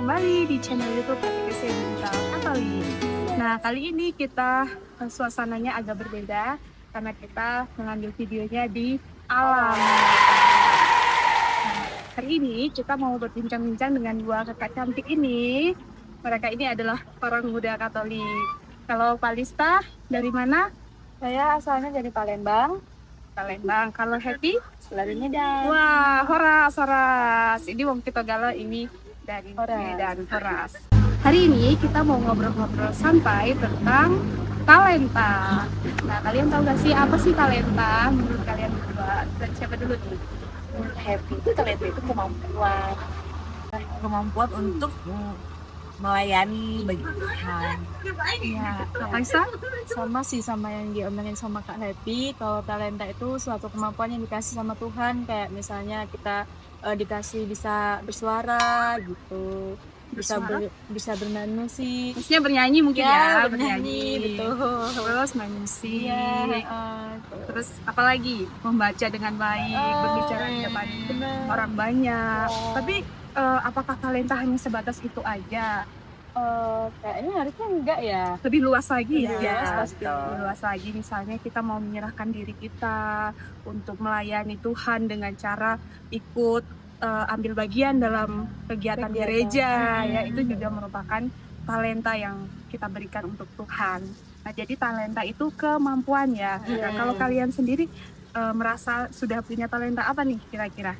kembali di channel YouTube Katekesi Digital Katolik. Nah, kali ini kita suasananya agak berbeda karena kita mengambil videonya di alam. Nah, hari ini kita mau berbincang-bincang dengan dua kakak cantik ini. Mereka ini adalah orang muda Katolik. Kalau Palista dari mana? Saya asalnya dari Palembang. Palembang. Kalau Happy? Dari Medan. Wah, horas. Ini wong kita gala ini dari Medan, horas. Hari ini kita mau ngobrol-ngobrol santai tentang talenta. Nah, kalian tahu gak sih apa sih talenta menurut kalian berdua? Dan siapa dulu nih? Happy itu talenta itu kemampuan untuk melayani bagi Tuhan. Ya, Aisyah? Sama yang diomongin sama Kak Happy. Kalau talenta itu suatu kemampuan yang dikasih sama Tuhan, kayak misalnya kita dikasih bisa bersuara gitu, bisa bernyanyi musik. Maksudnya bernyanyi mungkin ya, bernyanyi betul. Terus main musik. Iya, Terus apalagi membaca dengan baik, berbicara di depan orang banyak. Tapi apakah talenta hanya sebatas itu aja? Kayaknya harusnya enggak ya. Lebih luas lagi Lebih ya. luas pasti. Lebih luas lagi, misalnya kita mau menyerahkan diri kita untuk melayani Tuhan dengan cara ikut ambil bagian dalam kegiatan gereja, ya itu juga merupakan talenta yang kita berikan untuk Tuhan. Nah, jadi talenta itu kemampuan ya. Nah, kalau kalian sendiri merasa sudah punya talenta apa nih kira-kira?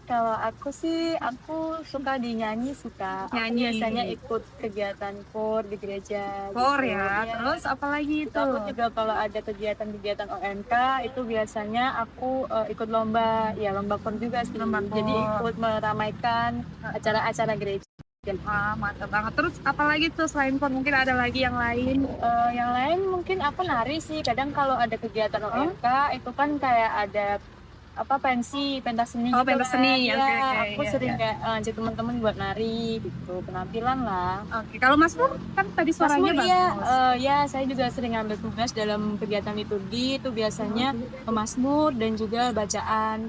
Kalau aku sih, aku suka dinyanyi, Nyanyi. Aku biasanya ikut kegiatan KOR di gereja. KOR gitu. ya. Terus apalagi itu? Aku juga kalau ada kegiatan OMK itu biasanya aku ikut lomba KOR juga sih. Lomba KOR. Jadi ikut meramaikan acara-acara gereja. Mantap banget. Terus apalagi tuh selain KOR, mungkin ada lagi yang lain? Yang lain mungkin aku nari sih. Kadang kalau ada kegiatan OMK itu kan kayak ada pentas seni. Pentas seni ya. Aku sering kayak ngajak teman-teman buat nari gitu, penampilan lah. Oke, kalau Mas Nur kan tadi suaranya bagus. Saya juga sering ambil tugas dalam kegiatan liturgi itu biasanya Mazmur dan juga bacaan.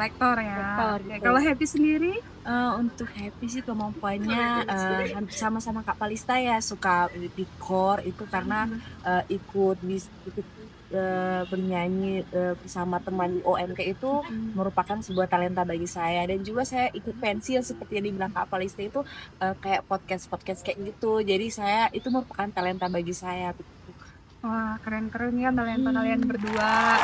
Lektor ya. Gitu. Kalau Happy sendiri? Untuk Happy sih kemampuannya hampir sama Kak Palista ya, suka di KOR itu karena ikut bernyanyi bersama teman di OMK itu merupakan sebuah talenta bagi saya, dan juga saya ikut pensil seperti yang dibilang Kak Palista itu kayak podcast kayak gitu, jadi saya itu merupakan talenta bagi saya. Wah, keren-keren ya talenta kalian berdua,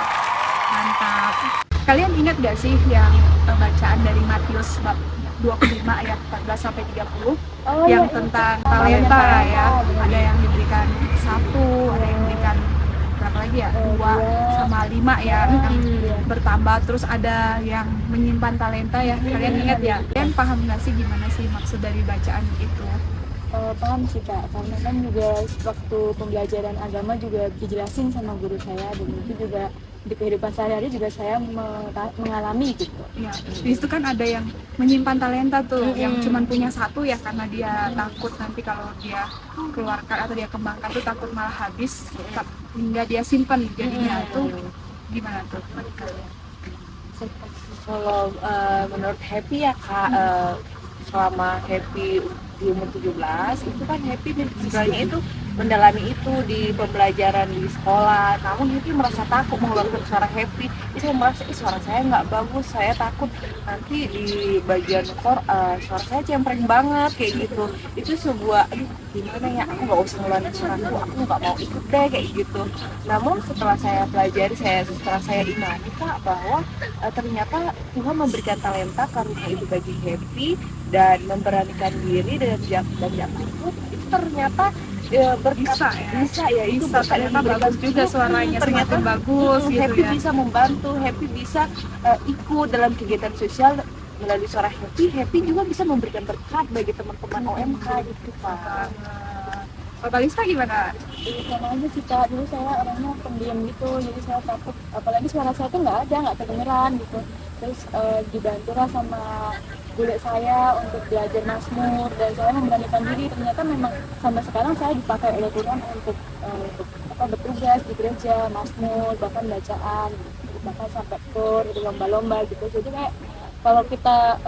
mantap. Kalian ingat gak sih yang bacaan dari Matius bab 25 ayat 14-30 yang tentang talenta ya? Ada yang diberikan 1, ada yang diberikan berapa lagi ya? 2 sama 5 ya, yang bertambah. Terus ada yang menyimpan talenta ya. Kalian ingat ya? Kalian paham gak sih gimana sih maksud dari bacaan itu? Paham sih Kak, karena kan juga waktu pembelajaran agama juga dijelasin sama guru saya, dan itu juga di kehidupan sehari-hari juga saya mengalami gitu. Ya, di situ kan ada yang menyimpan talenta tuh, yang cuman punya 1 ya karena dia takut nanti kalau dia keluarkan atau dia kembangkan tuh takut malah habis, hingga dia simpan jadinya tuh. Gimana tuh menurut kalian? Kalau menurut Happy ya Kak, selama Happy di umur 17 itu kan Happy sebenarnya itu mendalami itu di pembelajaran di sekolah, namun Happy merasa takut mengeluarkan suara Happy. Jadi saya merasa suara saya nggak bagus, saya takut nanti di bagian KOR suara saya cempreng banget kayak gitu. Itu sebuah gimana ya, aku nggak usah ngeluarin suaraku, aku nggak mau ikut deh kayak gitu. Namun setelah saya pelajari, setelah saya imani Kak, bahwa ternyata Tuhan memberikan talenta karunia itu bagi Happy, dan memberanikan diri dan jangan takut, itu ternyata Bisa ternyata bagus juga suaranya, ternyata bagus gitu Happy ya. bisa membantu, Happy bisa ikut dalam kegiatan sosial melalui suara Happy juga bisa memberikan berkat bagi teman-teman OMK gitu Pak. Bapak Lista gimana? Sama aja sih Kak, dulu saya orangnya pendiam gitu, jadi saya takut, apalagi suara saya tuh nggak kedengeran gitu. Terus dibantulah sama guru saya untuk belajar Mazmur, dan saya memberanikan diri. Ternyata memang sampai sekarang saya dipakai oleh Tuhan untuk bertugas di gereja, Mazmur, bahkan bacaan, bahkan sampai KOR, lomba-lomba gitu. Jadi kayak kalau kita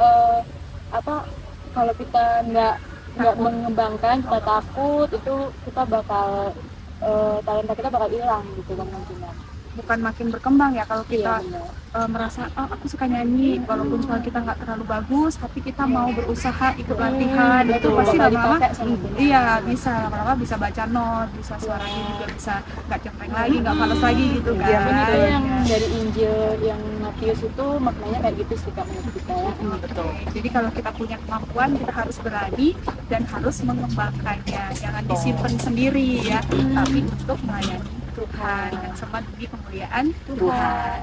kalau kita nggak mengembangkan, kita takut, itu kita bakal talenta kita bakal hilang gitu kemungkinan. Bukan makin berkembang ya kalau kita Iya benar. merasa oh aku suka nyanyi walaupun suara kita nggak terlalu bagus tapi kita mau berusaha ikut latihan itu betul. pasti Bakal lama-lama dipakai sama kita. iya bisa lama-lama bisa baca not, bisa suaranya juga bisa nggak cempreng lagi, nggak fals lagi gitu kan. Iya, Itu yang dari Injil yang Matius itu maknanya kayak gitu sih Kak menurut kita ya. Betul. Jadi kalau kita punya kemampuan kita harus berani dan harus mengembangkannya, jangan disimpan sendiri ya, tapi untuk melayani Tuhan dan semua demi kemuliaan Tuhan.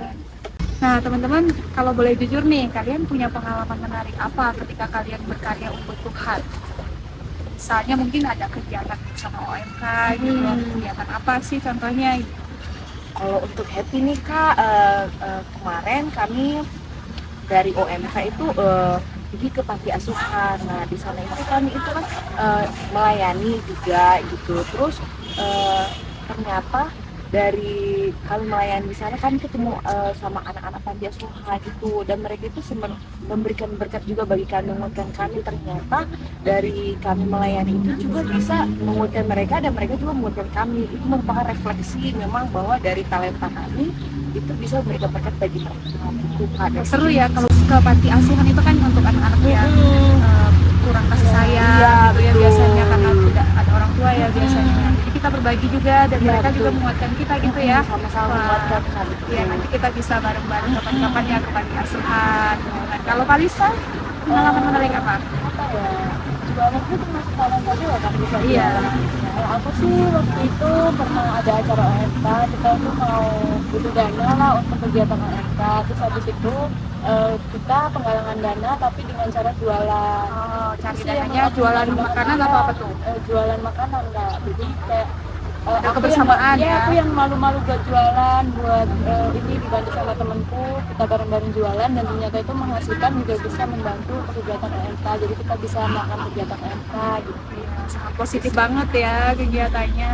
Nah teman-teman, kalau boleh jujur nih, kalian punya pengalaman menarik apa ketika kalian berkarya untuk Tuhan? Misalnya mungkin ada kegiatan sama OMK gitu, kegiatan apa sih contohnya? Kalau untuk Happy nih Kak, kemarin kami dari OMK itu pergi ke panti asuhan. Nah di sana itu kami itu kan melayani juga gitu. Terus ternyata dari kami melayani di sana kami ketemu sama anak-anak panti asuhan gitu, dan mereka itu memberikan berkat juga bagi kami, menguatkan kami. Ternyata dari kami melayani itu juga bisa menguatkan mereka dan mereka juga menguatkan kami. Itu merupakan refleksi memang bahwa dari talenta kami itu bisa memberikan berkat bagi mereka. Tuhan Seru ya kalau ke panti asuhan itu kan untuk anak-anak yang kurang kasih sayang Iya, gitu ya betul. biasanya karena tidak ada orang tua ya biasanya. Jadi kita berbagi juga dan Iya, mereka juga betul. menguatkan kita gitu ya. Sama-sama Wah, menguatkan kami. ya nanti kita bisa bareng-bareng kapan-kapan ya ke panti asuhan. Dan kalau Kalista pengalaman menarik apa? Apa ya, jualan itu termasuk talenta juga kan bisa Iya. jualan. Kalau aku sih waktu itu pernah ada acara OMK, kita tuh mau butuh dana lah untuk kegiatan OMK. Terus habis itu kita penggalangan dana tapi dengan cara jualan. Oh, cari Terus yang dananya aku jualan menarik banget makanan juga, atau apa tuh? Jualan makanan Kak. Jadi kayak Ada aku kebersamaan yang, ya. aku yang malu-malu buat jualan, buat ini dibantu sama temanku, kita bareng-bareng jualan dan ternyata itu menghasilkan juga bisa membantu kegiatan OMK. Jadi kita bisa melakukan kegiatan OMK gitu. Iya, sangat positif banget ya kegiatannya.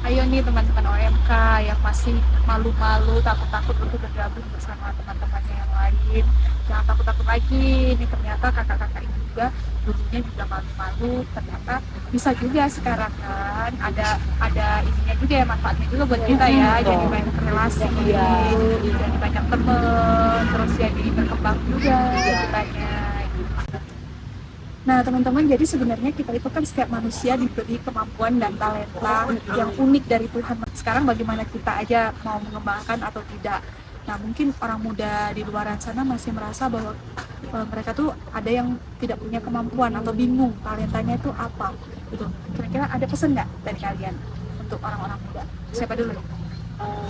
Ayo nih teman-teman OMK yang masih malu-malu, takut-takut untuk bergabung bersama teman-temannya yang lain. Jangan takut-takut lagi. Ini ternyata kakak-kakak ini juga dulunya juga malu-malu, ternyata bisa juga sekarang kan. Ada ininya juga ya, manfaatnya juga buat kita ya. Jadi banyak relasi, Iya. jadi banyak teman, terus jadi berkembang juga kitanya. Nah teman-teman, jadi sebenarnya kita itu kan setiap manusia diberi kemampuan dan talenta yang unik dari Tuhan. Sekarang bagaimana kita aja mau mengembangkan atau tidak. Nah mungkin orang muda di luar sana masih merasa bahwa mereka tuh ada yang tidak punya kemampuan atau bingung talentanya itu apa gitu. Kira-kira ada pesan nggak dari kalian untuk orang-orang muda? Siapa dulu?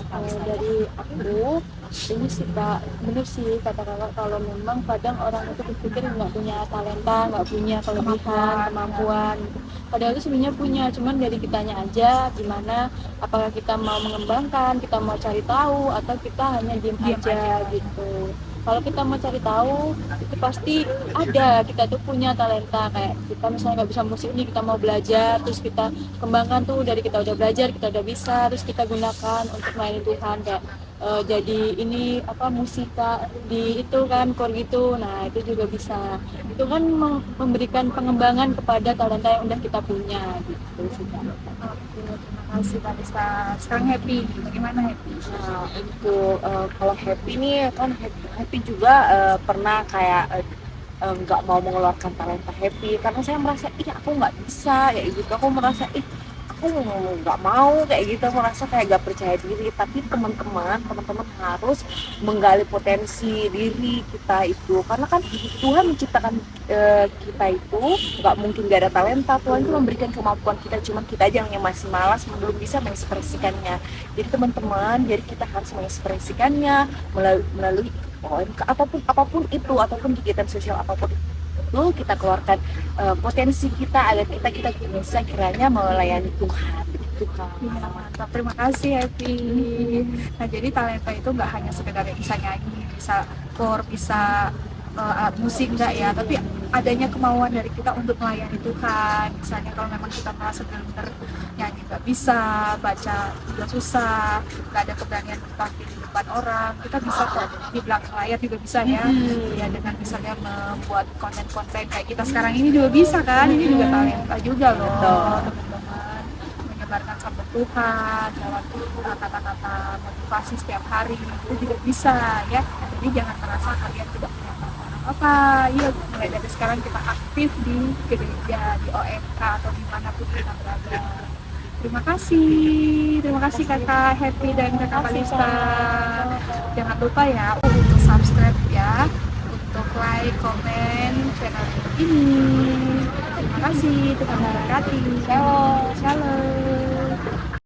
Kalau dari aku ini sih Kak, bener sih kata kakak, kalau memang kadang orang itu berpikir nggak punya talenta, nggak punya kelebihan, kemampuan gitu. Padahal itu sebenarnya punya, cuman dari kitanya aja gimana, apakah kita mau mengembangkan, kita mau cari tahu, atau kita hanya diam aja gitu. Kalau kita mau cari tahu, itu pasti ada, kita tuh punya talenta. Kayak kita misalnya nggak bisa musik nih, kita mau belajar, terus kita kembangkan tuh dari kita udah belajar, kita udah bisa, terus kita gunakan untuk melayani Tuhan. Kayak jadi ini apa musika di itu kan core gitu. Nah itu juga bisa, itu kan memberikan pengembangan kepada talenta yang udah kita punya gitu sih Kak. Oke, terima kasih Kak Lista. Sekarang Happy, bagaimana Happy? Nah, untuk kalau Happy nih kan Happy juga pernah kayak nggak mau mengeluarkan talenta Happy karena saya merasa aku nggak bisa kayak gitu. Aku merasa aku nggak mau kayak gitu, merasa kayak gak percaya diri. Tapi teman-teman harus menggali potensi diri kita itu, karena kan Tuhan menciptakan kita itu nggak mungkin gak ada talenta. Tuhan itu memberikan kemampuan kita, cuman kita aja yang masih malas, belum bisa mengekspresikannya. Jadi teman-teman, jadi kita harus mengekspresikannya melalui OMK apapun itu, ataupun kegiatan sosial apapun itu, kita keluarkan potensi kita agar kita bisa kiranya melayani Tuhan begitu kan. Ya, mantap. Terima kasih Happy. Nah jadi talenta itu nggak hanya sekedar yang bisa nyanyi, bisa core, bisa alat musik enggak ya, tapi adanya kemauan dari kita untuk melayani Tuhan. Misalnya kalau memang kita merasa benar-benar nyanyi nggak bisa, baca juga susah, nggak ada keberanian untuk tampil di depan orang, kita bisa kok di belakang layar juga bisa ya. Ya dengan misalnya membuat konten-konten kayak kita sekarang ini juga bisa kan, ini juga talenta juga loh teman-teman, menyebarkan sabda Tuhan lewat kata-kata motivasi setiap hari itu juga bisa ya. Jadi jangan merasa kalian tidak punya apa, iya mulai dari sekarang kita aktif di gereja, di OMK atau dimanapun kita berada. Terima kasih kakak Happy dan kakak Kalista. Jangan lupa ya untuk subscribe ya, untuk like, komen channel ini. Terima kasih, Tuhan memberkati. Shalom.